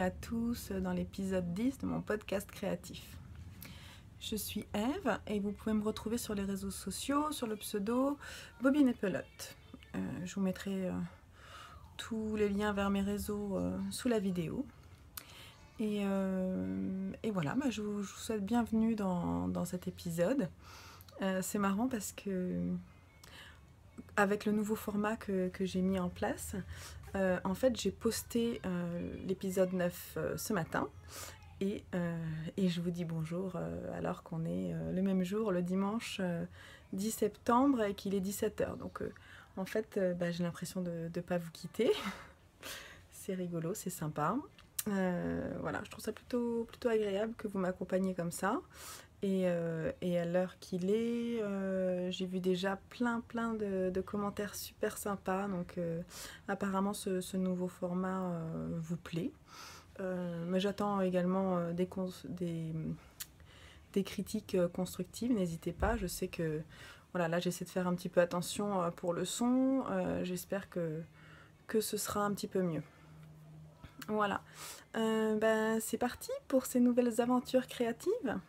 à tous dans l'épisode 10 de mon podcast créatif. Je suis Eve et vous pouvez me retrouver sur les réseaux sociaux, sur le pseudo Bobine et Pelote. Je vous mettrai tous les liens vers mes réseaux sous la vidéo. Et voilà, je vous souhaite bienvenue dans cet épisode. C'est marrant parce que avec le nouveau format que j'ai mis en place, en fait j'ai posté l'épisode 9 ce matin et je vous dis bonjour alors qu'on est le même jour, le dimanche 10 septembre et qu'il est 17h. Donc en fait j'ai l'impression de ne pas vous quitter. C'est rigolo, c'est sympa. Voilà, je trouve ça plutôt agréable que vous m'accompagniez comme ça. Et à l'heure qu'il est, j'ai vu déjà plein de commentaires super sympas. Donc apparemment ce nouveau format vous plaît. Mais j'attends également des critiques constructives, n'hésitez pas. Je sais que voilà, là j'essaie de faire un petit peu attention pour le son. J'espère que ce sera un petit peu mieux. Voilà, c'est parti pour ces nouvelles aventures créatives.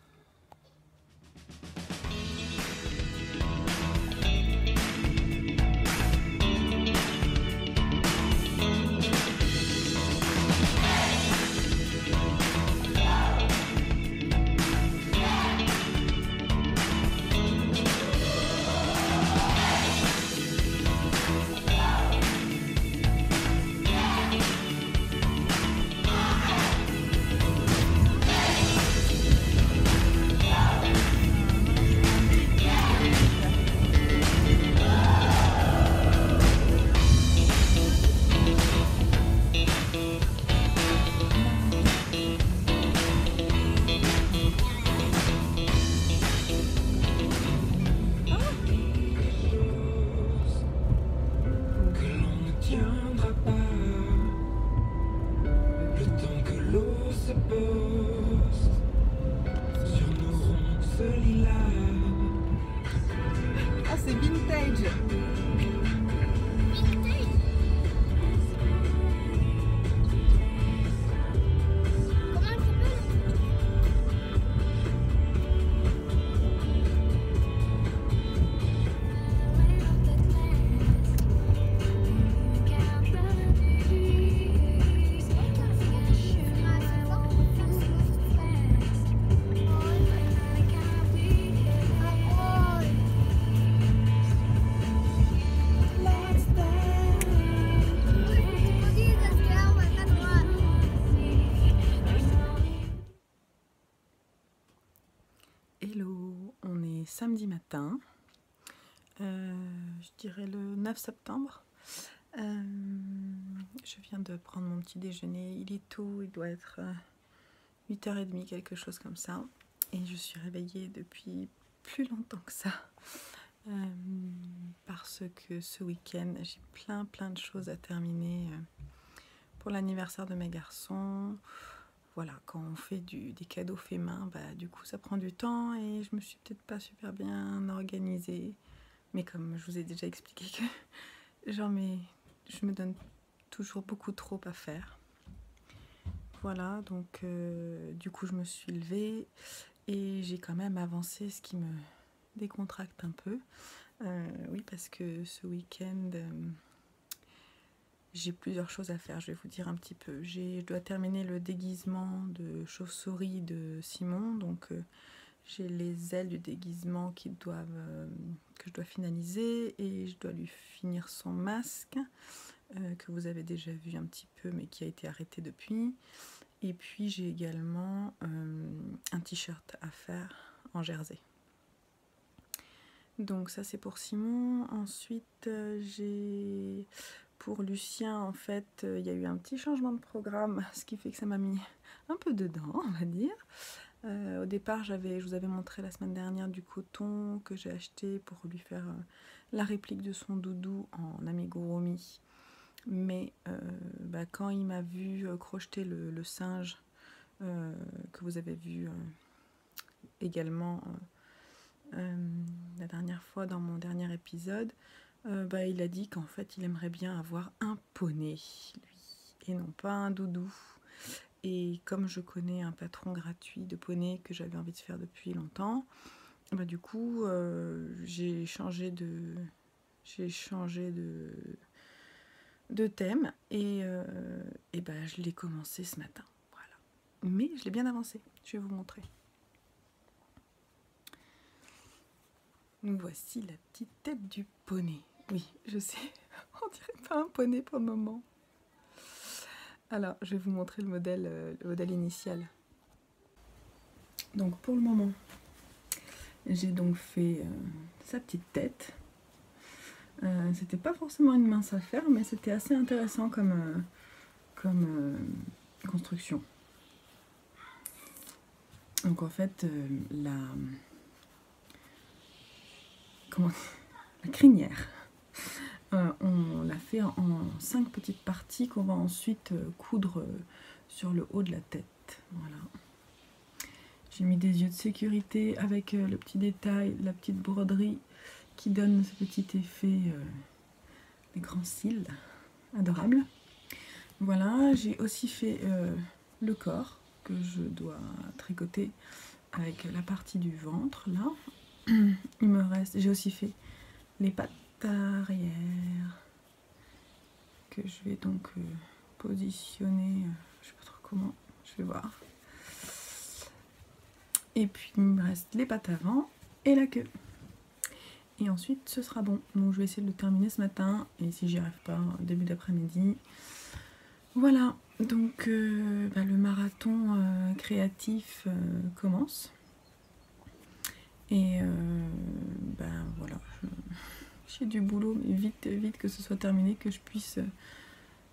Ah, c'est vintage. Hello, on est samedi matin, je dirais le 9 septembre. Je viens de prendre mon petit déjeuner, il est tôt, il doit être 8h30, quelque chose comme ça. Et je suis réveillée depuis plus longtemps que ça, parce que ce week-end j'ai plein de choses à terminer pour l'anniversaire de mes garçons. Voilà, quand on fait des cadeaux faits main, du coup ça prend du temps et je me suis peut-être pas super bien organisée. Mais comme je vous ai déjà expliqué que je me donne toujours beaucoup trop à faire. Voilà, donc du coup je me suis levée et j'ai quand même avancé, ce qui me décontracte un peu. Oui, parce que ce week-end... j'ai plusieurs choses à faire, je vais vous dire un petit peu. Je dois terminer le déguisement de chauve-souris de Simon, donc j'ai les ailes du déguisement que je dois finaliser et je dois lui finir son masque, que vous avez déjà vu un petit peu mais qui a été arrêté depuis. Et puis j'ai également un t-shirt à faire en jersey. Donc ça c'est pour Simon. Ensuite j'ai... Pour Lucien, en fait, il y a eu un petit changement de programme, ce qui fait que ça m'a mis un peu dedans, on va dire. Au départ, je vous avais montré la semaine dernière du coton que j'ai acheté pour lui faire la réplique de son doudou en amigurumi. Mais quand il m'a vu crocheter le singe que vous avez vu également la dernière fois dans mon dernier épisode, il a dit qu'en fait il aimerait bien avoir un poney, lui, et non pas un doudou. Et comme je connais un patron gratuit de poney que j'avais envie de faire depuis longtemps, bah du coup j'ai changé de thème et bah, je l'ai commencé ce matin. Voilà. Mais je l'ai bien avancé. Je vais vous montrer. Nous voici la petite tête du poney. Oui, je sais, on dirait pas un poney pour le moment. Alors, je vais vous montrer le modèle initial. Donc, pour le moment, j'ai donc fait sa petite tête. C'était pas forcément une mince affaire, mais c'était assez intéressant comme construction. Donc, en fait, la crinière, on l'a fait en 5 petites parties qu'on va ensuite coudre sur le haut de la tête. Voilà. J'ai mis des yeux de sécurité avec le petit détail, la petite broderie qui donne ce petit effet des grands cils, adorable. Voilà, j'ai aussi fait le corps que je dois tricoter avec la partie du ventre là. Il me reste, j'ai aussi fait les pattes arrière que je vais donc positionner, je sais pas trop comment, je vais voir. Et puis il me reste les pattes avant et la queue. Et ensuite ce sera bon. Donc je vais essayer de le terminer ce matin et si j'y arrive pas, début d'après-midi. Voilà, donc le marathon créatif commence. Et voilà, j'ai du boulot, mais vite que ce soit terminé, que je puisse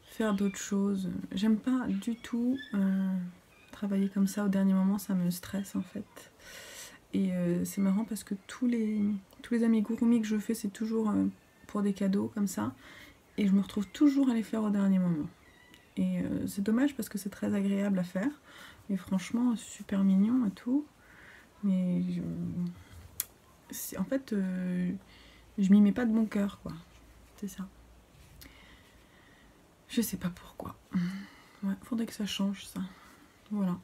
faire d'autres choses. J'aime pas du tout travailler comme ça au dernier moment, ça me stresse en fait. Et c'est marrant parce que tous les amigurumi que je fais, c'est toujours pour des cadeaux comme ça. Et je me retrouve toujours à les faire au dernier moment. Et c'est dommage parce que c'est très agréable à faire. Et franchement, super mignon et tout. Mais en fait, je m'y mets pas de bon cœur, quoi. C'est ça. Je sais pas pourquoi. Ouais, faudrait que ça change, ça. Voilà.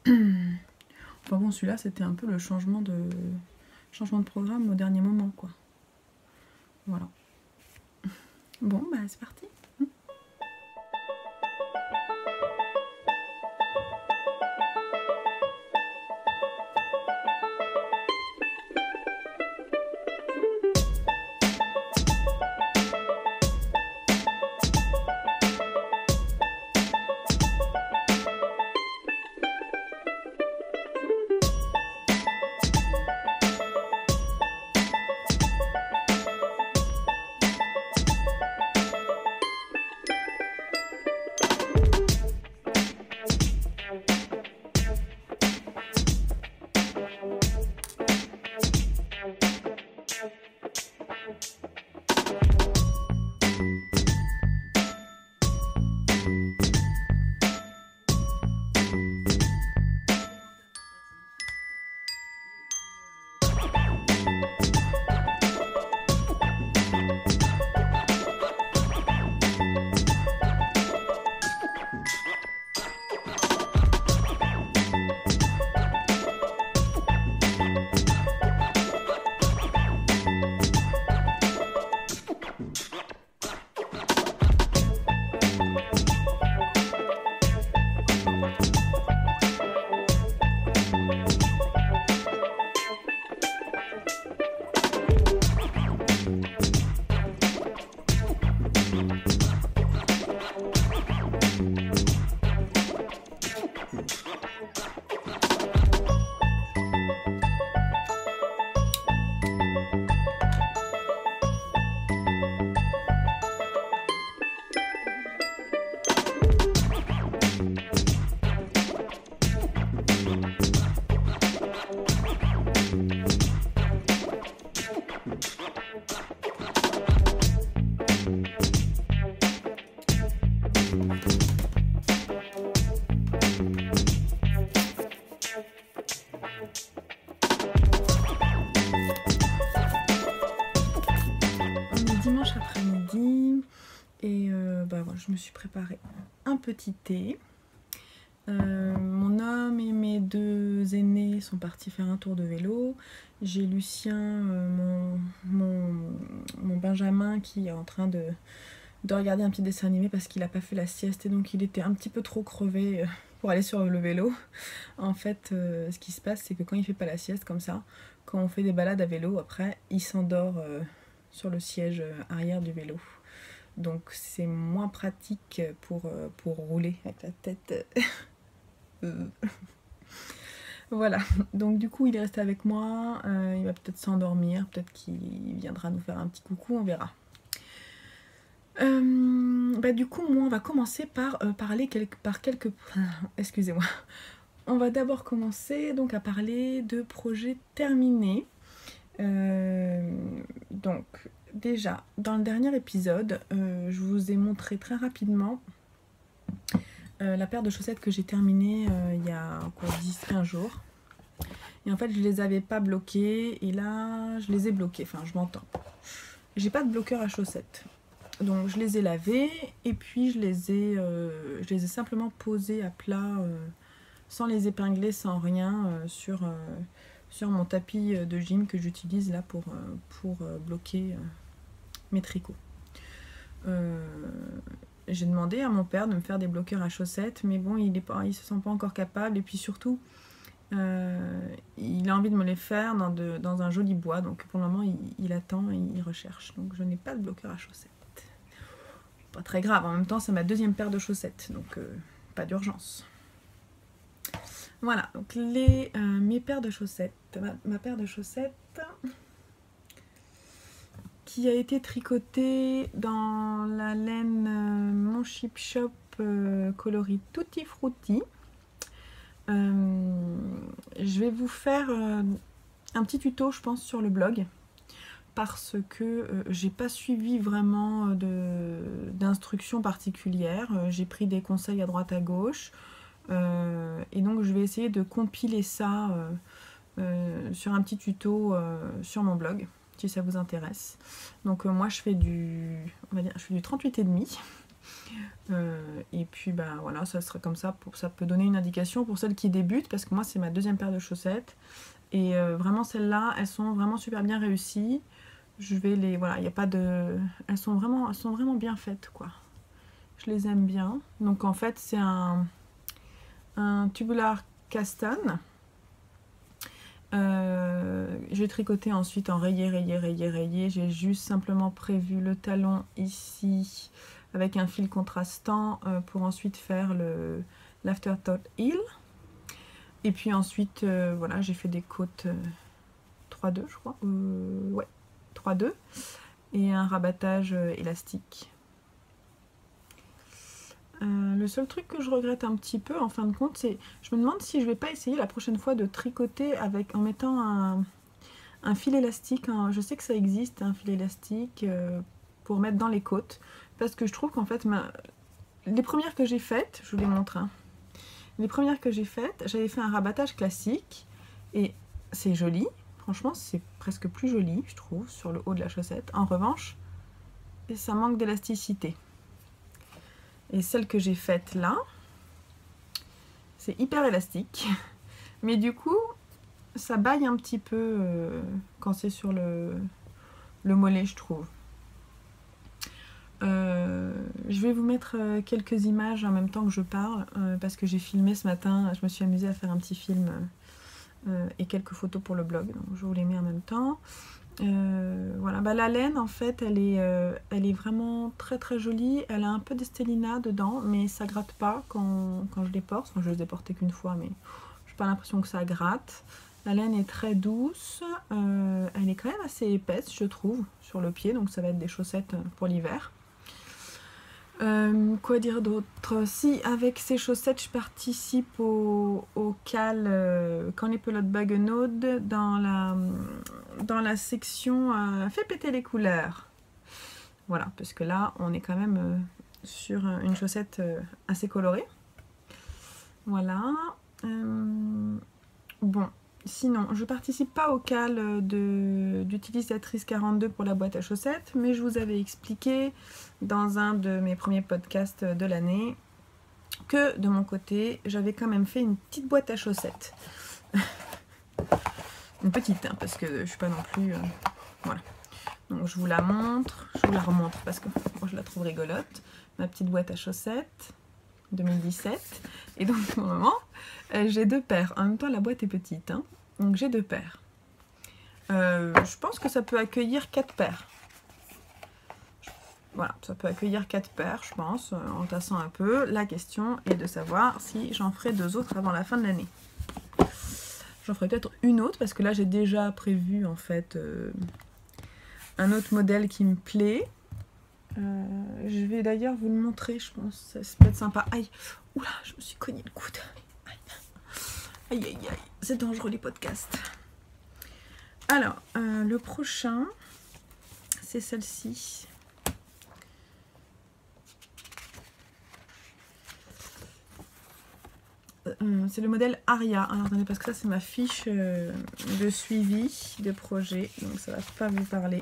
Enfin bon, celui-là, c'était un peu le changement de programme au dernier moment, quoi. Voilà. Bon, bah c'est parti. Dimanche après-midi et voilà, je me suis préparé un petit thé. Mon homme et mes 2 aînés sont partis faire un tour de vélo. J'ai Lucien, mon Benjamin, qui est en train de regarder un petit dessin animé parce qu'il n'a pas fait la sieste et donc il était un petit peu trop crevé pour aller sur le vélo. En fait, ce qui se passe, c'est que quand il fait pas la sieste comme ça, quand on fait des balades à vélo, après, il s'endort sur le siège arrière du vélo. Donc c'est moins pratique pour rouler avec la tête. Voilà, donc du coup il est resté avec moi, il va peut-être s'endormir, peut-être qu'il viendra nous faire un petit coucou, on verra. Du coup moi on va commencer par parler quelques... Excusez-moi. On va d'abord commencer donc à parler de projets terminés. Donc déjà, dans le dernier épisode, je vous ai montré très rapidement la paire de chaussettes que j'ai terminée il y a 10-15 jours. Et en fait, je les avais pas bloquées et là, je les ai bloquées. Enfin, je m'entends. J'ai pas de bloqueur à chaussettes. Donc, je les ai lavées et puis je les ai simplement posées à plat, sans les épingler, sans rien, sur mon tapis de gym que j'utilise là pour bloquer mes tricots. J'ai demandé à mon père de me faire des bloqueurs à chaussettes, mais bon, il se sent pas encore capable. Et puis surtout, il a envie de me les faire dans un joli bois. Donc pour le moment, il attend et il recherche. Donc je n'ai pas de bloqueur à chaussettes. Pas très grave. En même temps, c'est ma 2e paire de chaussettes. Donc pas d'urgence. Voilà. Donc mes paires de chaussettes. Ma paire de chaussettes qui a été tricotée dans la laine Mon Chip Shop coloris Tutti Frutti. Je vais vous faire un petit tuto, je pense, sur le blog parce que j'ai pas suivi vraiment d'instructions particulières. J'ai pris des conseils à droite à gauche et donc je vais essayer de compiler ça sur un petit tuto sur mon blog si ça vous intéresse. Donc moi je fais du 38,5 et puis voilà, ça serait comme ça, ça peut donner une indication pour celles qui débutent parce que moi c'est ma 2e paire de chaussettes et vraiment celles-là elles sont vraiment super bien réussies. Je vais les, voilà, il y a pas de, elles sont vraiment bien faites quoi. Je les aime bien. Donc en fait c'est un tubular castan. J'ai tricoté ensuite en rayé. J'ai juste simplement prévu le talon ici avec un fil contrastant pour ensuite faire l'afterthought heel. Et puis ensuite, voilà, j'ai fait des côtes 3-2 je crois. Ouais, 3-2 et un rabattage élastique. Le seul truc que je regrette un petit peu en fin de compte, c'est je me demande si je vais pas essayer la prochaine fois de tricoter en mettant un fil élastique. Je sais que ça existe, un fil élastique pour mettre dans les côtes, parce que je trouve qu'en fait les premières que j'ai faites, je vous les montre, hein. Les premières que j'ai faites, j'avais fait un rabattage classique et c'est joli, franchement c'est presque plus joli je trouve sur le haut de la chaussette. En revanche, ça manque d'élasticité. Et celle que j'ai faite là, c'est hyper élastique. Mais du coup, ça baille un petit peu quand c'est sur le mollet, je trouve. Je vais vous mettre quelques images en même temps que je parle, parce que j'ai filmé ce matin, je me suis amusée à faire un petit film et quelques photos pour le blog, donc je vous les mets en même temps. Voilà, la laine en fait elle est vraiment très très jolie, elle a un peu d'estélina dedans mais ça gratte pas quand je les porte. Enfin, je les ai portées qu'une fois mais j'ai pas l'impression que ça gratte. La laine est très douce, elle est quand même assez épaisse je trouve sur le pied, donc ça va être des chaussettes pour l'hiver. Quoi dire d'autre? Si avec ces chaussettes je participe au CAL Quand les pelotes baguenaudes dans la section fait péter les couleurs. Voilà, parce que là on est quand même sur une chaussette assez colorée. Voilà. Bon, sinon je participe pas au CAL d'utilisatrice 42 pour la boîte à chaussettes, mais je vous avais expliqué dans un de mes premiers podcasts de l'année que de mon côté, j'avais quand même fait une petite boîte à chaussettes. Une petite, hein, parce que je suis pas non plus... voilà. Donc je vous la montre, je vous la remontre parce que moi je la trouve rigolote. Ma petite boîte à chaussettes 2017. Et donc pour le moment, j'ai 2 paires. En même temps, la boîte est petite, hein. Donc j'ai 2 paires. Je pense que ça peut accueillir 4 paires. Voilà, ça peut accueillir 4 paires, je pense, en tassant un peu. La question est de savoir si j'en ferai 2 autres avant la fin de l'année. J'en ferai peut-être une autre, parce que là, j'ai déjà prévu, en fait, un autre modèle qui me plaît. Je vais d'ailleurs vous le montrer, je pense. Ça peut être sympa. Aïe, oula, je me suis cogné le coude. Aïe, aïe, aïe, aïe. C'est dangereux, les podcasts. Alors, le prochain, c'est celle-ci. C'est le modèle Aria. Alors attendez, parce que ça c'est ma fiche de suivi de projet, donc ça va pas vous parler.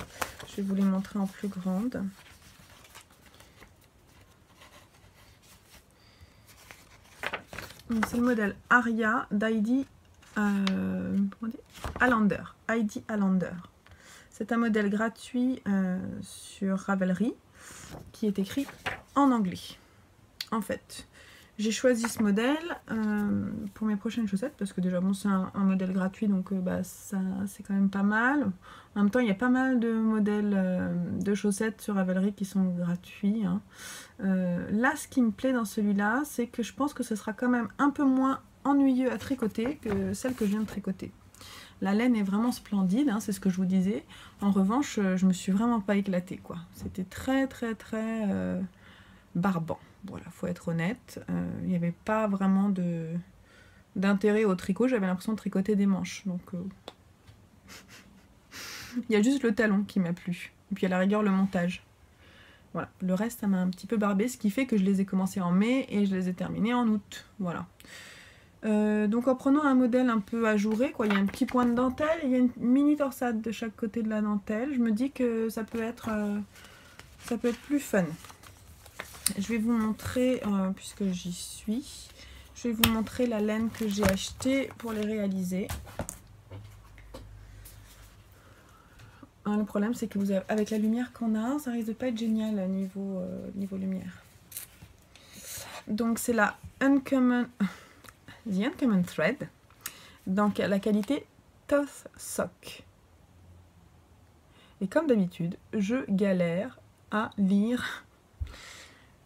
Je vais vous les montrer en plus grande. C'est le modèle Aria d'Heidi Allender. Heidi Allender. C'est un modèle gratuit sur Ravelry qui est écrit en anglais. En fait, j'ai choisi ce modèle pour mes prochaines chaussettes parce que déjà bon c'est un modèle gratuit, donc bah, ça c'est quand même pas mal. En même temps il y a pas mal de modèles de chaussettes sur Ravelry qui sont gratuits, hein. Là ce qui me plaît dans celui-là, c'est que je pense que ce sera quand même un peu moins ennuyeux à tricoter que celle que je viens de tricoter. La laine est vraiment splendide, hein, c'est ce que je vous disais. En revanche, je me suis vraiment pas éclatée, quoi. C'était très barbant. Voilà, faut être honnête. Il n'y avait pas vraiment d'intérêt au tricot. J'avais l'impression de tricoter des manches. Donc, il y a juste le talon qui m'a plu. Et puis à la rigueur, le montage. Voilà. Le reste, ça m'a un petit peu barbé, ce qui fait que je les ai commencés en mai et je les ai terminés en août. Voilà. Donc en prenant un modèle un peu ajouré, quoi, il y a un petit point de dentelle, il y a une mini torsade de chaque côté de la dentelle. Je me dis que ça peut être plus fun. Je vais vous montrer, puisque j'y suis, je vais vous montrer la laine que j'ai achetée pour les réaliser. Le problème c'est que vous avez, avec la lumière qu'on a, ça risque de pas être génial à niveau lumière. Donc c'est la The Uncommon Thread, donc la qualité Toth Sock. Et comme d'habitude, je galère à lire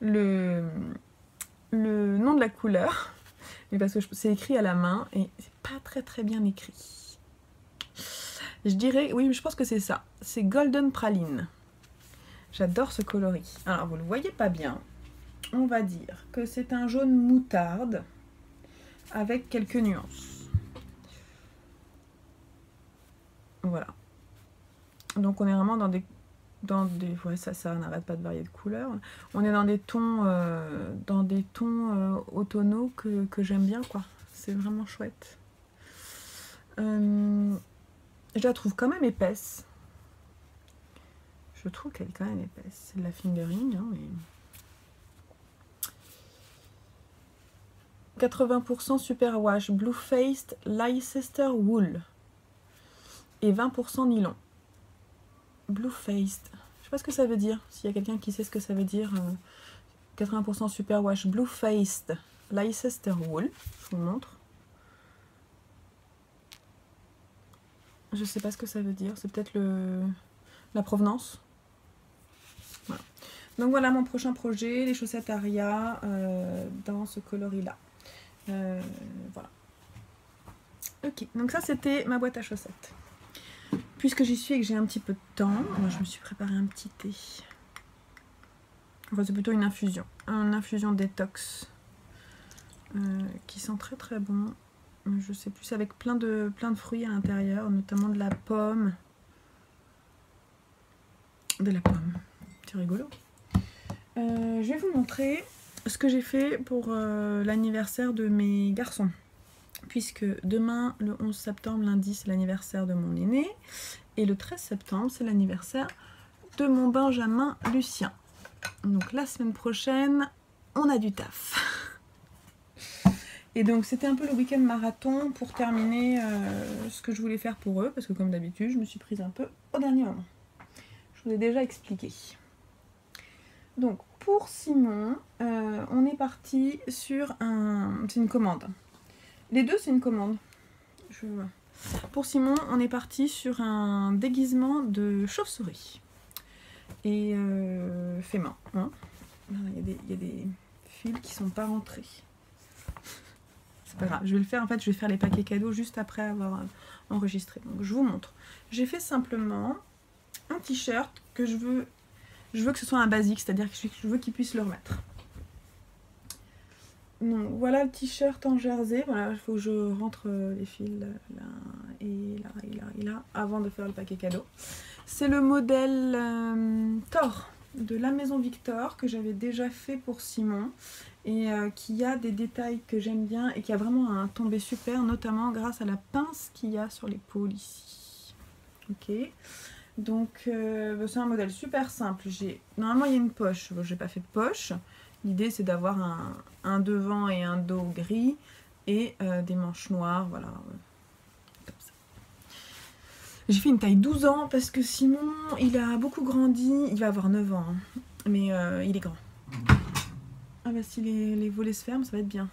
le nom de la couleur, mais parce que c'est écrit à la main et c'est pas très bien écrit. Je dirais, oui, je pense que c'est ça. C'est Golden Praline. J'adore ce coloris. Alors, vous le voyez pas bien. On va dire que c'est un jaune moutarde avec quelques nuances. Voilà. Donc, on est vraiment dans des ouais, ça n'arrête pas de varier de couleurs. On est dans des tons automnaux que j'aime bien, quoi. C'est vraiment chouette. Je la trouve quand même épaisse. Je trouve qu'elle est quand même épaisse. C'est de la fingering, hein, mais... 80% superwash, blue faced Leicester wool et 20% nylon. Blue faced, je sais pas ce que ça veut dire. S'il y a quelqu'un qui sait ce que ça veut dire, 80% superwash, blue faced Leicester wool. Je vous montre. Je sais pas ce que ça veut dire. C'est peut-être la provenance. Voilà. Donc voilà mon prochain projet, les chaussettes Aria dans ce coloris-là. Voilà. Ok, donc ça c'était ma boîte à chaussettes. Puisque j'y suis et que j'ai un petit peu de temps, moi je me suis préparé un petit thé. Enfin c'est plutôt une infusion détox qui sent très bon. Je sais plus, avec plein de fruits à l'intérieur, notamment de la pomme. C'est rigolo. Je vais vous montrer ce que j'ai fait pour l'anniversaire de mes garçons. Puisque demain, le 11 septembre, lundi, c'est l'anniversaire de mon aîné. Et le 13 septembre, c'est l'anniversaire de mon Benjamin Lucien. Donc la semaine prochaine, on a du taf. Et donc c'était un peu le week-end marathon pour terminer ce que je voulais faire pour eux, parce que comme d'habitude, je me suis prise un peu au dernier moment. Je vous ai déjà expliqué. Donc pour Simon, on est parti sur c'est une commande. Les deux, c'est une commande. Pour Simon, on est parti sur un déguisement de chauve-souris. Et fait main. Hein. Il y a des fils qui sont pas rentrés. C'est pas grave, je vais le faire. En fait, je vais faire les paquets cadeaux juste après avoir enregistré. Donc, je vous montre. J'ai fait simplement un t-shirt que je veux que ce soit un basique, c'est-à-dire que je veux qu'il puisse le remettre. Donc, voilà le t-shirt en jersey. Voilà, il faut que je rentre les fils là et là et là et là avant de faire le paquet cadeau. C'est le modèle Thor de la Maison Victor que j'avais déjà fait pour Simon et qui a des détails que j'aime bien et qui a vraiment un tombé super, notamment grâce à la pince qu'il y a sur l'épaule ici. Ok, donc c'est un modèle super simple. Normalement il y a une poche, bon, j'ai pas fait de poche. L'idée c'est d'avoir un devant et un dos gris et des manches noires, voilà. Comme ça. J'ai fait une taille 12 ans parce que Simon il a beaucoup grandi, il va avoir 9 ans, hein, mais il est grand. Ah bah si les volets se ferment, ça va être bien.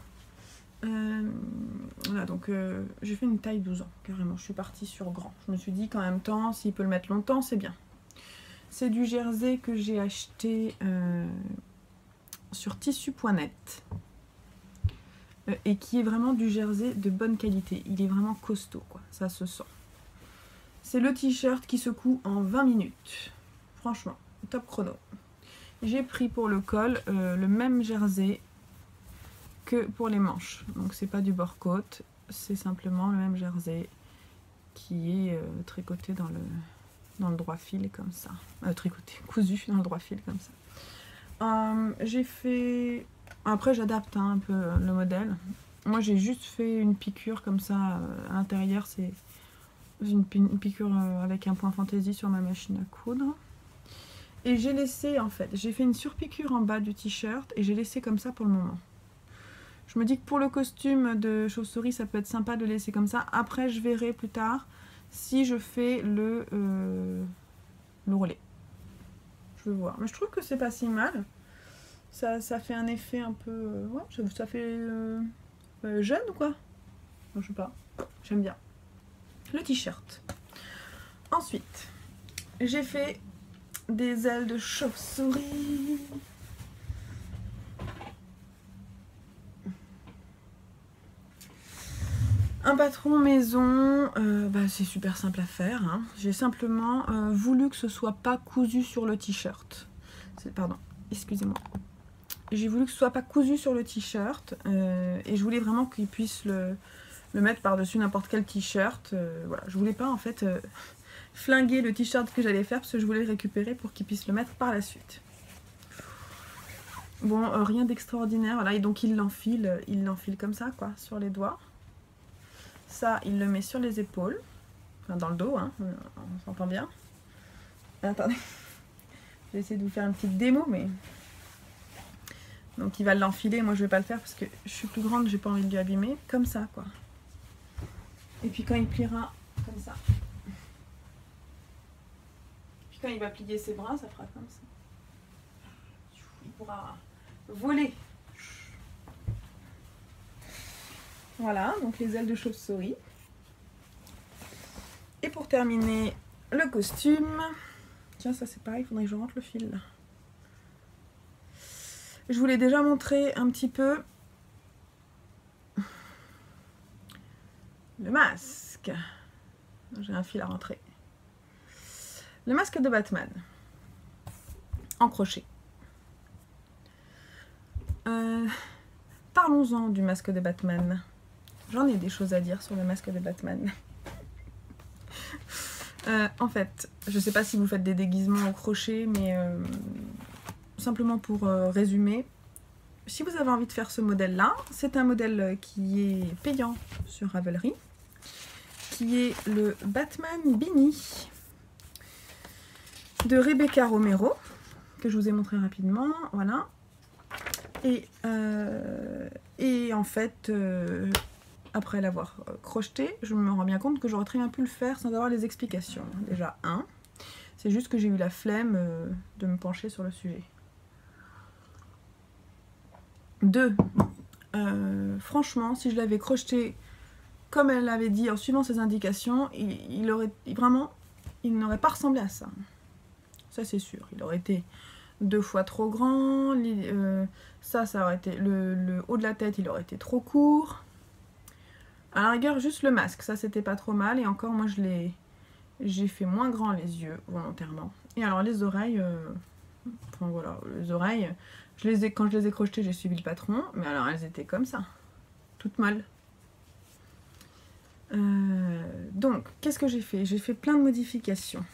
Voilà, donc j'ai fait une taille 12 ans, carrément. Je suis partie sur grand. Je me suis dit qu'en même temps, s'il peut le mettre longtemps, c'est bien. C'est du jersey que j'ai acheté sur tissu.net et qui est vraiment du jersey de bonne qualité. Il est vraiment costaud, quoi. Ça se sent. C'est le t-shirt qui se coud en 20 minutes. Franchement, top chrono. J'ai pris pour le col le même jersey que pour les manches. Donc c'est pas du bord-côte, c'est simplement le même jersey qui est tricoté dans le droit fil comme ça. Tricoté, cousu dans le droit fil comme ça. J'ai fait... Après j'adapte un peu le modèle. Moi j'ai juste fait une piqûre comme ça à l'intérieur. C'est une piqûre avec un point fantaisie sur ma machine à coudre. Et j'ai laissé en fait, j'ai fait une surpiqûre en bas du t-shirt et j'ai laissé comme ça pour le moment. Je me dis que pour le costume de chauve-souris, ça peut être sympa de le laisser comme ça. Après, je verrai plus tard si je fais le relais. Je vais voir. Mais je trouve que c'est pas si mal. Ça fait un effet un peu... ouais, ça fait jeune, quoi. Je sais pas. J'aime bien. Le t-shirt. Ensuite, j'ai fait des ailes de chauve-souris. Un patron maison, c'est super simple à faire. Hein. J'ai simplement voulu que ce soit pas cousu sur le t-shirt. Pardon, excusez-moi. J'ai voulu que ce soit pas cousu sur le t-shirt et je voulais vraiment qu'il puisse le mettre par-dessus n'importe quel t-shirt. Voilà, je voulais pas en fait flinguer le t-shirt que j'allais faire parce que je voulais le récupérer pour qu'il puisse le mettre par la suite. Bon, rien d'extraordinaire, voilà, et donc il l'enfile comme ça, quoi, sur les doigts. Ça, il le met sur les épaules, enfin dans le dos, hein, on s'entend bien. Attendez, je vais essayer de vous faire une petite démo, mais... Donc il va l'enfiler, moi je vais pas le faire parce que je suis plus grande, j'ai pas envie de lui abîmer, comme ça, quoi. Et puis quand il pliera, comme ça. Puis quand il va plier ses bras, ça fera comme ça. Il pourra voler. Voilà, donc les ailes de chauve-souris. Et pour terminer, le costume. Tiens, ça c'est pareil, il faudrait que je rentre le fil là. Je voulais déjà montrer un petit peu le masque. J'ai un fil à rentrer. Le masque de Batman. En crochet. Parlons-en du masque de Batman. J'en ai des choses à dire sur le masque de Batman. En fait, je sais pas si vous faites des déguisements au crochet, mais simplement pour résumer, si vous avez envie de faire ce modèle-là, c'est un modèle qui est payant sur Ravelry, qui est le Batman Beanie de Rebecca Romero, que je vous ai montré rapidement, voilà. Et Et en fait, après l'avoir crocheté, je me rends bien compte que j'aurais très bien pu le faire sans avoir les explications. Déjà, c'est juste que j'ai eu la flemme de me pencher sur le sujet. 2, franchement, si je l'avais crocheté comme elle l'avait dit, en suivant ses indications, il n'aurait pas ressemblé à ça. Ça, c'est sûr. Il aurait été 2 fois trop grand. Ça aurait été... Le haut de la tête, il aurait été trop court. À la rigueur, juste le masque. Ça, c'était pas trop mal. Et encore, moi, j'ai fait moins grand les yeux, volontairement. Et alors, les oreilles... Enfin, voilà, les oreilles... Quand je les ai crochetées, j'ai suivi le patron. Mais alors, elles étaient comme ça. Toutes molles. Donc, qu'est-ce que j'ai fait? J'ai fait plein de modifications.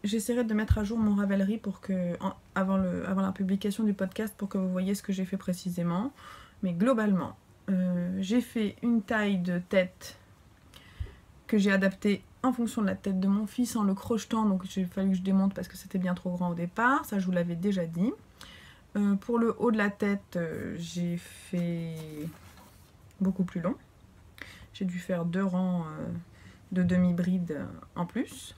J'essaierai de mettre à jour mon Ravelry pour que, avant la publication du podcast, pour que vous voyez ce que j'ai fait précisément. Mais globalement, j'ai fait une taille de tête que j'ai adaptée en fonction de la tête de mon fils en le crochetant. Donc, il a fallu que je démonte parce que c'était bien trop grand au départ. Ça, je vous l'avais déjà dit. Pour le haut de la tête, j'ai fait beaucoup plus long. J'ai dû faire 2 rangs de demi-bride en plus.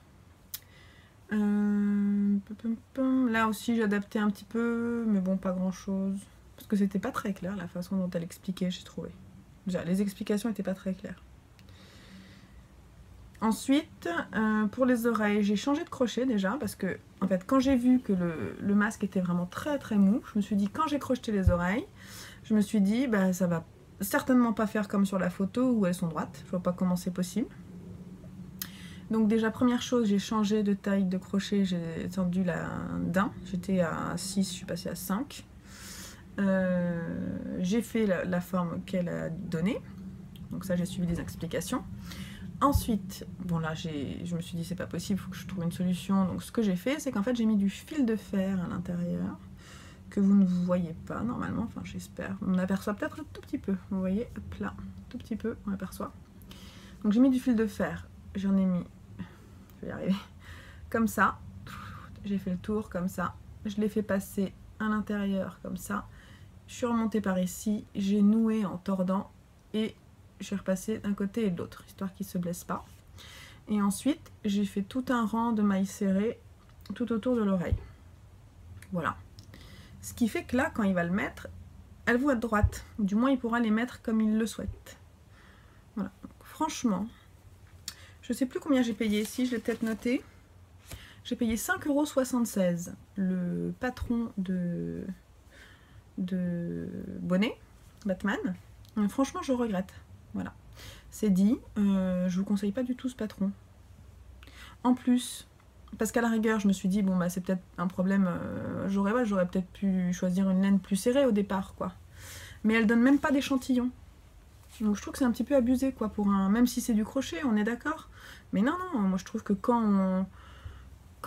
Là aussi j'ai adapté un petit peu, mais bon, pas grand chose. Parce que c'était pas très clair la façon dont elle expliquait, j'ai trouvé. Déjà, les explications étaient pas très claires. Ensuite, pour les oreilles, j'ai changé de crochet déjà, parce que, en fait, quand j'ai vu que le masque était vraiment très très mou, je me suis dit, quand j'ai crocheté les oreilles, je me suis dit, bah ça va certainement pas faire comme sur la photo où elles sont droites. Je vois pas comment c'est possible. Donc déjà, première chose, j'ai changé de taille de crochet, j'ai étendu d'un. J'étais à 6, je suis passée à 5. J'ai fait la forme qu'elle a donnée. Donc ça, j'ai suivi des explications. Ensuite, bon là, je me suis dit, c'est pas possible, il faut que je trouve une solution. Donc ce que j'ai fait, c'est qu'en fait, j'ai mis du fil de fer à l'intérieur, que vous ne voyez pas normalement, enfin j'espère. On aperçoit peut-être un tout petit peu, vous voyez, hop là, tout petit peu, on aperçoit. Donc j'ai mis du fil de fer, j'en ai mis, je vais y arriver, comme ça. J'ai fait le tour comme ça, je l'ai fait passer à l'intérieur comme ça. Je suis remontée par ici, j'ai noué en tordant et je suis repassée d'un côté et de l'autre, histoire qu'il ne se blesse pas. Et ensuite, j'ai fait tout un rang de mailles serrées tout autour de l'oreille. Voilà. Ce qui fait que là, quand il va le mettre, elles vont être droites. Du moins, il pourra les mettre comme il le souhaite. Voilà. Donc, franchement, je ne sais plus combien j'ai payé. Si, je l'ai peut-être noté. J'ai payé 5,76 € le patron de bonnet, Batman. Franchement, je regrette. Voilà. C'est dit. Je vous conseille pas du tout ce patron. En plus... Parce qu'à la rigueur, je me suis dit, bon, bah, c'est peut-être un problème, j'aurais peut-être pu choisir une laine plus serrée au départ, quoi. Mais elle donne même pas d'échantillon. Donc je trouve que c'est un petit peu abusé, quoi, pour un... Même si c'est du crochet, on est d'accord. Mais non, non, moi je trouve que quand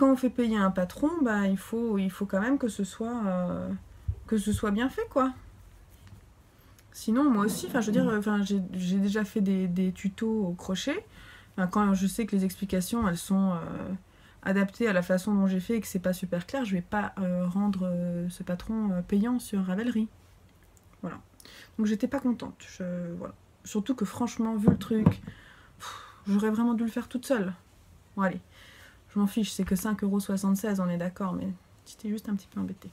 on fait payer un patron, bah, il faut quand même que ce soit bien fait, quoi. Sinon, moi aussi, enfin, je veux dire, j'ai déjà fait des tutos au crochet. Enfin, quand je sais que les explications, elles sont... adapté à la façon dont j'ai fait et que c'est pas super clair, je vais pas rendre ce patron payant sur Ravelry. Voilà. Donc j'étais pas contente. Voilà. Surtout que franchement, vu le truc, j'aurais vraiment dû le faire toute seule. Bon allez, je m'en fiche, c'est que 5,76 €, on est d'accord, mais j'étais juste un petit peu embêtée.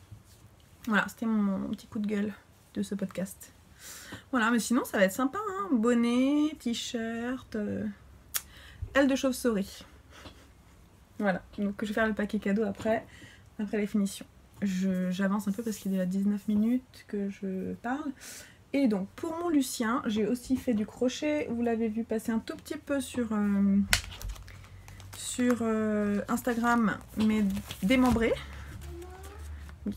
Voilà, c'était mon petit coup de gueule de ce podcast. Voilà, mais sinon ça va être sympa, hein. Bonnet, t-shirt, aile de chauve-souris. Voilà, donc je vais faire le paquet cadeau après les finitions. J'avance un peu parce qu'il est déjà 19 minutes que je parle. Et donc pour mon Lucien, j'ai aussi fait du crochet. Vous l'avez vu passer un tout petit peu sur Instagram, mais démembré. Oui,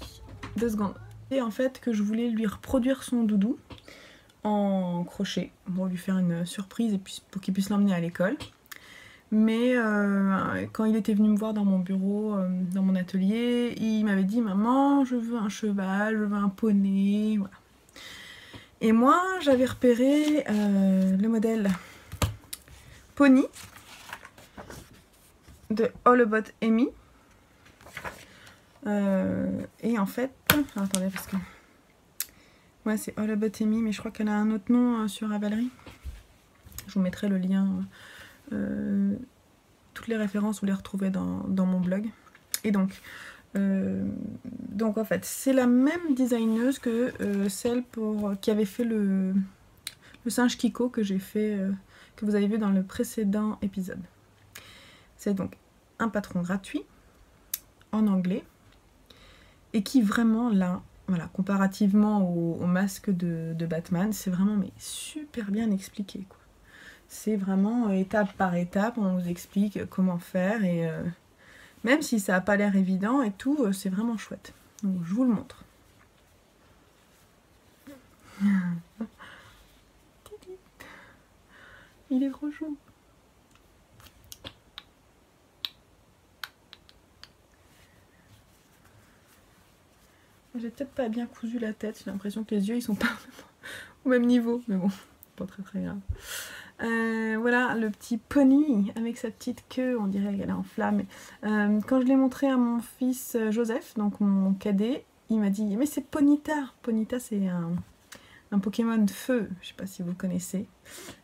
2 secondes. Et en fait que je voulais lui reproduire son doudou en crochet pour lui faire une surprise et puis pour qu'il puisse l'emmener à l'école. Mais quand il était venu me voir dans mon bureau, dans mon atelier, il m'avait dit « Maman, je veux un cheval, je veux un poney. » Voilà. Et moi, j'avais repéré le modèle Pony de All About Amy. Et en fait... attendez, parce que Ouais, c'est All About Amy, mais je crois qu'elle a un autre nom sur Ravelry. Je vous mettrai le lien. Toutes les références, vous les retrouvez dans mon blog. Et donc en fait, c'est la même designeuse que celle qui avait fait le singe Kiko que j'ai fait, que vous avez vu dans le précédent épisode. C'est donc un patron gratuit en anglais et qui vraiment là, voilà, comparativement au masque de Batman, c'est vraiment mais super bien expliqué, quoi. C'est vraiment étape par étape, on vous explique comment faire et même si ça n'a pas l'air évident et tout, c'est vraiment chouette. Donc je vous le montre. Il est trop chou. J'ai peut-être pas bien cousu la tête, j'ai l'impression que les yeux ils sont pas au même niveau, mais bon, pas très grave. Voilà le petit pony avec sa petite queue, on dirait qu'elle est en flamme. Quand je l'ai montré à mon fils Joseph, donc mon cadet, il m'a dit mais c'est Ponyta. Ponyta c'est un Pokémon de feu, je sais pas si vous le connaissez.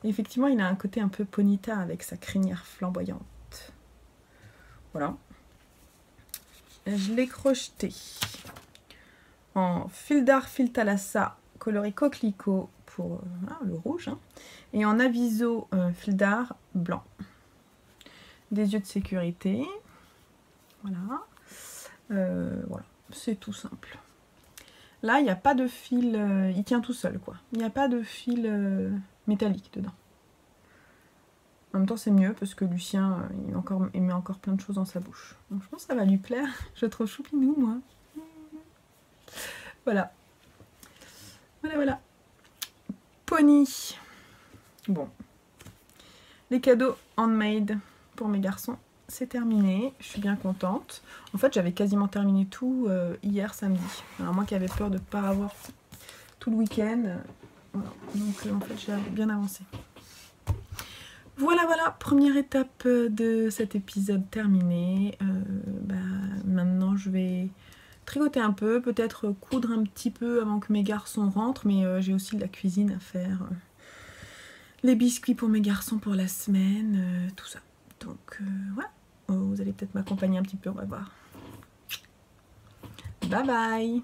Et effectivement il a un côté un peu Ponyta avec sa crinière flamboyante. Voilà. Je l'ai crocheté en fil d'art fil thalassa coloré coquelicot pour le rouge, hein, et en aviso fil d'art blanc. Des yeux de sécurité. Voilà. Voilà, c'est tout simple. Là, il n'y a pas de fil, il tient tout seul, quoi. Il n'y a pas de fil métallique dedans. En même temps, c'est mieux parce que Lucien, il met encore plein de choses dans sa bouche. Donc, je pense que ça va lui plaire. Je le trouve choupinou, moi. Voilà. Voilà. Pony. Bon. Les cadeaux handmade pour mes garçons, c'est terminé. Je suis bien contente. En fait, j'avais quasiment terminé tout hier samedi. Alors moi qui avais peur de ne pas avoir tout le week-end. Voilà. Donc en fait, j'ai bien avancé. Voilà, première étape de cet épisode terminée. Maintenant, je vais tricoter un peu, peut-être coudre un petit peu avant que mes garçons rentrent, mais j'ai aussi de la cuisine à faire. Les biscuits pour mes garçons pour la semaine, tout ça. Donc voilà, vous allez peut-être m'accompagner un petit peu, on va voir. Bye bye!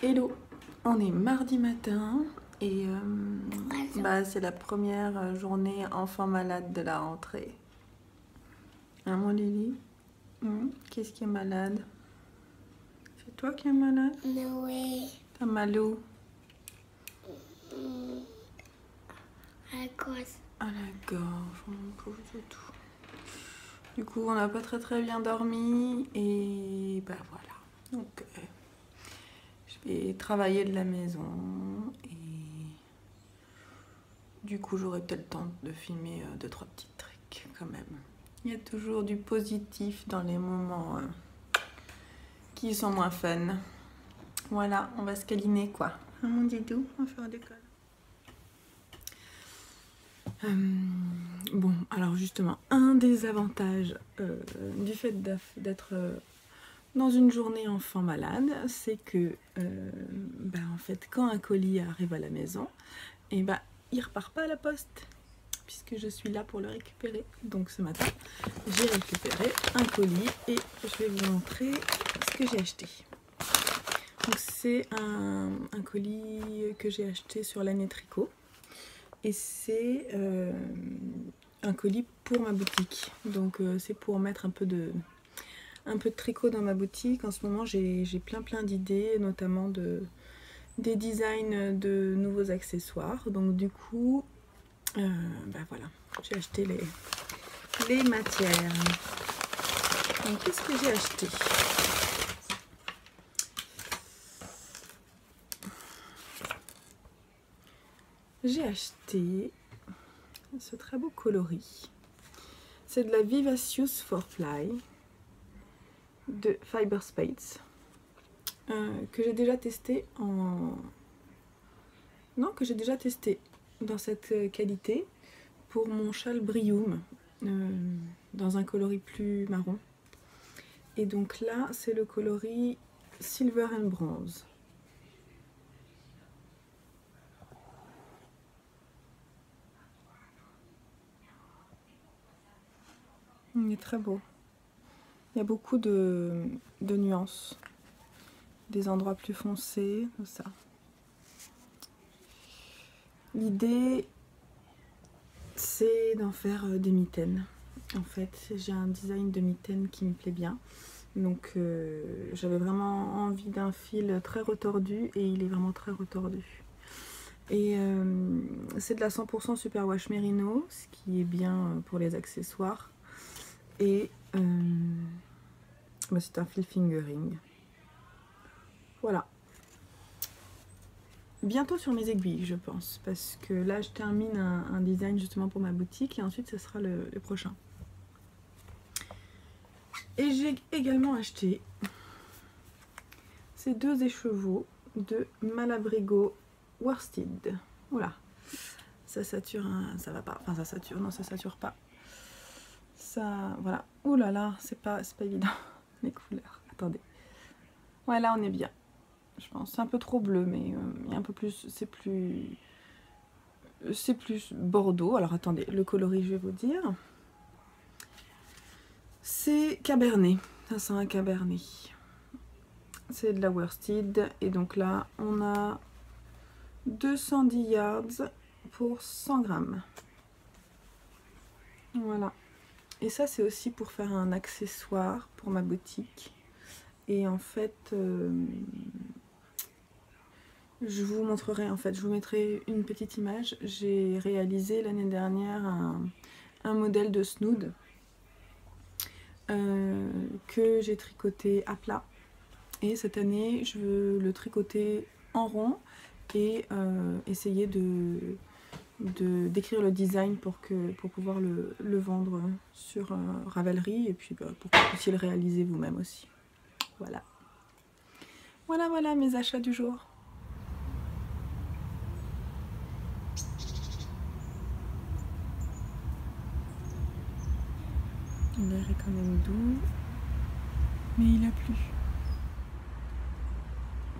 Hello, on est mardi matin et c'est la première journée enfant malade de la rentrée. Hein mon Lily? Qu'est-ce qui est malade? C'est toi qui es malade? Oui. T'as mal où? À la gorge. À la gorge, mon pauvre toutou. Du coup, on n'a pas très bien dormi et voilà. Donc, je vais travailler de la maison et du coup, j'aurai peut-être le temps de filmer 2-3 petits trucs quand même. Il y a toujours du positif dans les moments qui sont moins fun. Voilà, on va se câliner quoi. Hein, mon didou, on va faire des câlins. Bon, alors justement, un des avantages du fait d'être dans une journée enfant malade, c'est que en fait, quand un colis arrive à la maison, il repart pas à la poste, puisque je suis là pour le récupérer. Donc ce matin, j'ai récupéré un colis et je vais vous montrer ce que j'ai acheté. Donc c'est un colis que j'ai acheté sur l'année tricot. Et c'est un colis pour ma boutique. Donc c'est pour mettre un peu de tricot dans ma boutique. En ce moment, j'ai plein d'idées, notamment des designs de nouveaux accessoires. Donc du coup, voilà, j'ai acheté les matières. Donc qu'est-ce que j'ai acheté? J'ai acheté ce très beau coloris. C'est de la Vivacious 4ply de Fiberspace que j'ai déjà testé que j'ai déjà testé dans cette qualité pour mon châle Brium dans un coloris plus marron. Et donc là, c'est le coloris Silver and Bronze. Il est très beau. Il y a beaucoup de nuances. Des endroits plus foncés, comme ça. L'idée, c'est d'en faire des mitaines. En fait, j'ai un design de mitaines qui me plaît bien. Donc j'avais vraiment envie d'un fil très retordu et il est vraiment très retordu. Et c'est de la 100% superwash merino, ce qui est bien pour les accessoires. Et c'est un fil fingering. Voilà. Bientôt sur mes aiguilles, je pense, parce que là je termine un design justement pour ma boutique et ensuite ce sera le prochain. Et j'ai également acheté ces deux écheveaux de Malabrigo Worsted. Voilà. Ça sature, ça va pas. Enfin ça sature, non ça sature pas. Ça, voilà. Ouh là là, c'est pas évident les couleurs. Attendez. Ouais, là on est bien. Je pense c'est un peu trop bleu, mais un peu plus, c'est plus bordeaux. Alors attendez, le coloris je vais vous dire. C'est Cabernet. Ça c'est un Cabernet. C'est de la worsted et donc là on a 210 yards pour 100 grammes. Voilà. Et ça c'est aussi pour faire un accessoire pour ma boutique. Et en fait, je vous montrerai, je vous mettrai une petite image. J'ai réalisé l'année dernière un modèle de snood que j'ai tricoté à plat. Et cette année, je veux le tricoter en rond et essayer d'écrire le design pour pouvoir le vendre sur Ravelry et puis pour que vous puissiez le réaliser vous-même aussi. Voilà. Voilà mes achats du jour. L'air est quand même doux, mais il a plu.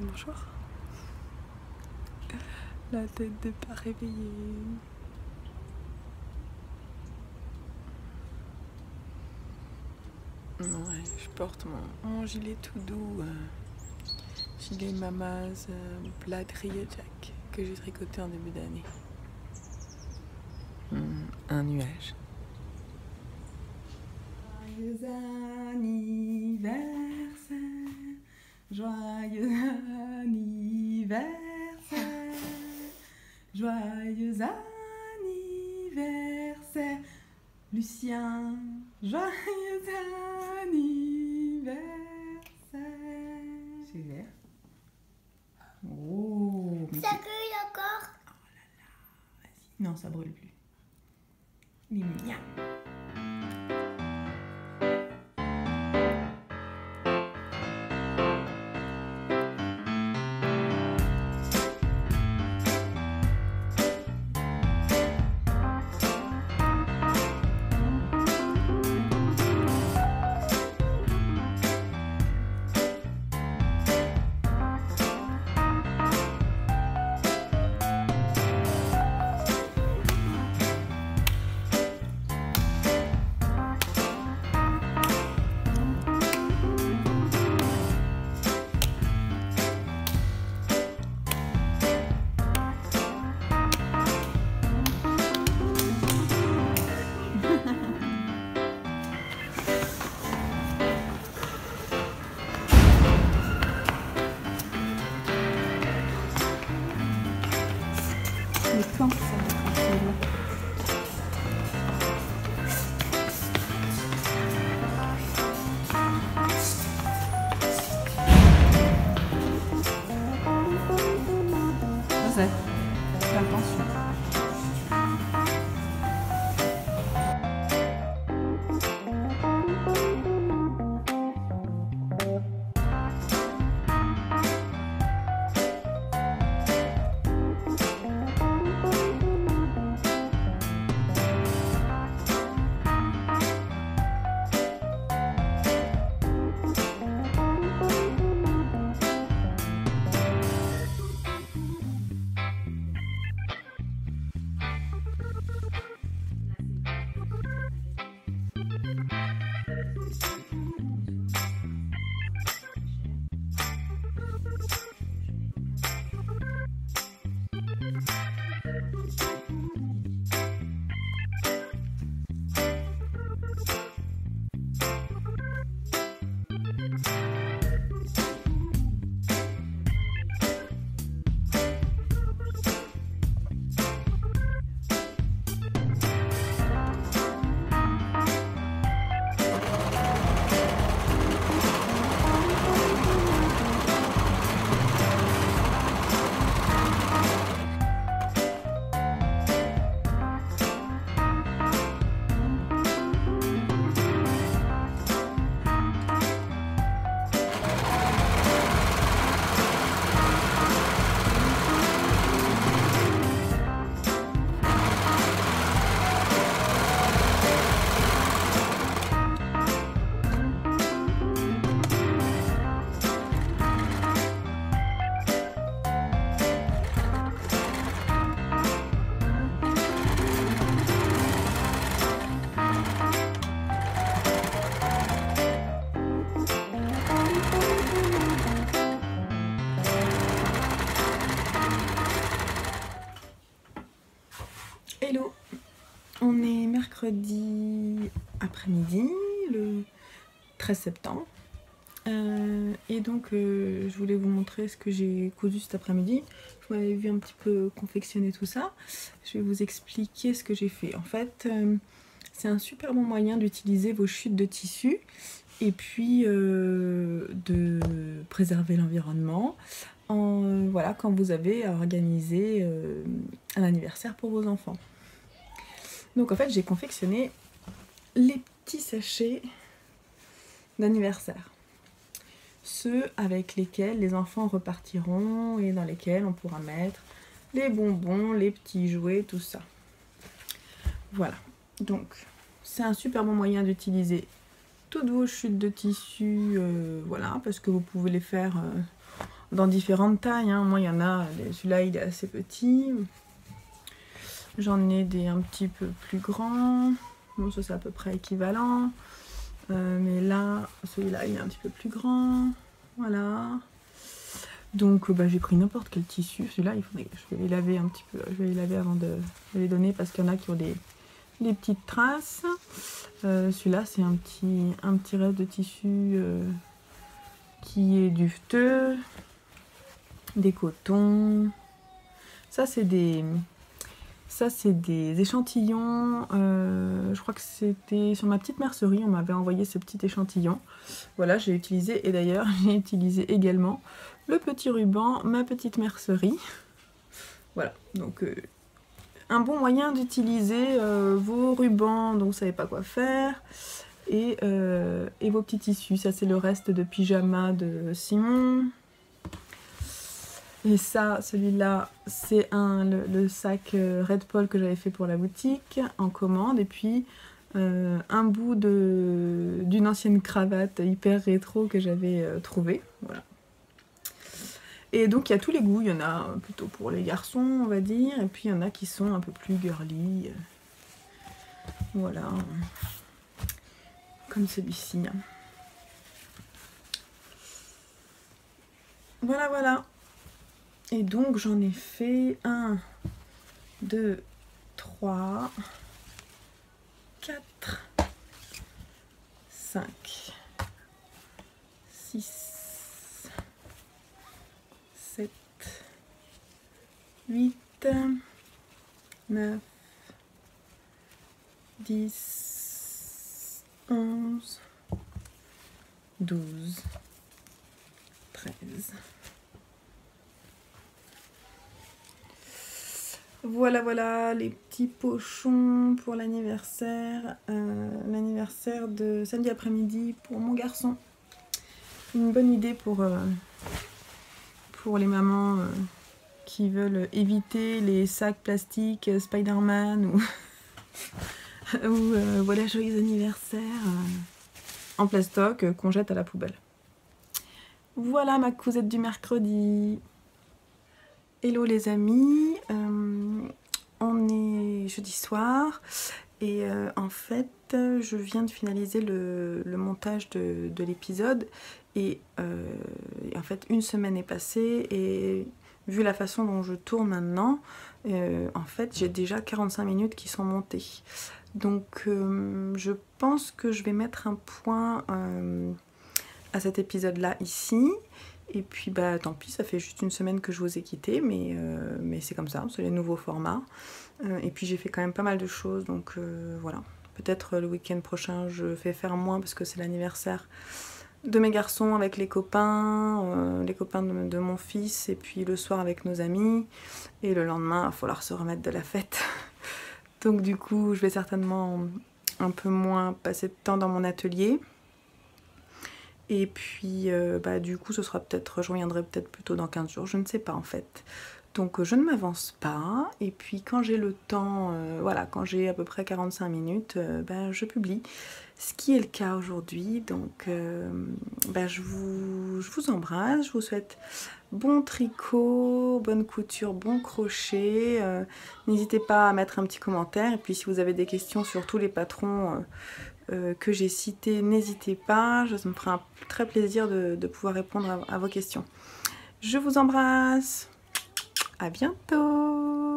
Bonjour. La tête de pas réveillée. Ouais, je porte mon gilet tout doux, gilet Mamaz Plaid Jack que j'ai tricoté en début d'année. Un nuage. Joyeux anniversaire, joyeux anniversaire, joyeux anniversaire, Lucien, joyeux anniversaire. C'est vert. Oh, Ça brûle encore? Oh là là, vas-y. Non, ça brûle plus. Il est mignon. après-midi, le 13 septembre. Et donc je voulais vous montrer ce que j'ai cousu cet après-midi. Vous m'avez vu un petit peu confectionner tout ça. Je vais vous expliquer ce que j'ai fait. En fait, c'est un super bon moyen d'utiliser vos chutes de tissu et puis de préserver l'environnement voilà, quand vous avez à organiser un anniversaire pour vos enfants. Donc en fait, j'ai confectionné les petits sachets d'anniversaire. Ceux avec lesquels les enfants repartiront et dans lesquels on pourra mettre les bonbons, les petits jouets, tout ça. Voilà, donc c'est un super bon moyen d'utiliser toutes vos chutes de tissu, voilà, parce que vous pouvez les faire dans différentes tailles, hein. Moi il y en a, celui-là il est assez petit, j'en ai des un petit peu plus grands, bon ça c'est à peu près équivalent. Mais là, celui-là, il est un petit peu plus grand. Voilà. Donc, j'ai pris n'importe quel tissu. Celui-là, il faudrait, je vais les laver un petit peu. Je vais les laver avant de les donner parce qu'il y en a qui ont des petites traces. Celui-là, c'est un petit reste de tissu qui est duveteux. Des cotons. Ça, c'est des échantillons, je crois que c'était sur ma petite mercerie, on m'avait envoyé ce petit échantillon. Voilà, j'ai utilisé, et d'ailleurs j'ai utilisé également le petit ruban, ma petite mercerie. Voilà, donc un bon moyen d'utiliser vos rubans dont vous ne savez pas quoi faire, et vos petits tissus. Ça c'est le reste de pyjama de Simon. Et ça, celui-là, c'est le sac Red Paul que j'avais fait pour la boutique en commande. Et puis un bout d'une ancienne cravate hyper rétro que j'avais trouvée. Voilà. Et donc il y a tous les goûts. Il y en a plutôt pour les garçons, on va dire. Et puis il y en a qui sont un peu plus girly. Voilà. Comme celui-ci. Voilà, voilà. Et donc j'en ai fait 1, 2, 3, 4, 5, 6, 7, 8, 9, 10, 11, 12, 13. Voilà, voilà, les petits pochons pour l'anniversaire. L'anniversaire de samedi après-midi pour mon garçon. Une bonne idée pour les mamans qui veulent éviter les sacs plastiques Spider-Man ou, ou voilà, joyeux anniversaire en plastoc qu'on jette à la poubelle. Voilà ma cousette du mercredi. Hello les amis, on est jeudi soir et en fait je viens de finaliser le montage de l'épisode et en fait une semaine est passée et vu la façon dont je tourne maintenant, en fait j'ai déjà 45 minutes qui sont montées. Donc je pense que je vais mettre un point à cet épisode là ici. Et puis tant pis, ça fait juste une semaine que je vous ai quitté, mais c'est comme ça, c'est les nouveaux formats. Et puis j'ai fait quand même pas mal de choses, donc voilà. Peut-être le week-end prochain, je vais faire moins parce que c'est l'anniversaire de mes garçons avec les copains de mon fils, et puis le soir avec nos amis. Et le lendemain, il va falloir se remettre de la fête. Donc du coup, je vais certainement un peu moins passer de temps dans mon atelier. Et puis du coup ce sera peut-être, je reviendrai peut-être plutôt dans 15 jours, je ne sais pas en fait. Donc je ne m'avance pas, et puis quand j'ai le temps, voilà, quand j'ai à peu près 45 minutes, je publie. Ce qui est le cas aujourd'hui, donc je vous embrasse, je vous souhaite bon tricot, bonne couture, bon crochet. N'hésitez pas à mettre un petit commentaire, et puis si vous avez des questions sur tous les patrons que j'ai cités, n'hésitez pas, ça me fera un très plaisir de pouvoir répondre à vos questions. Je vous embrasse, à bientôt.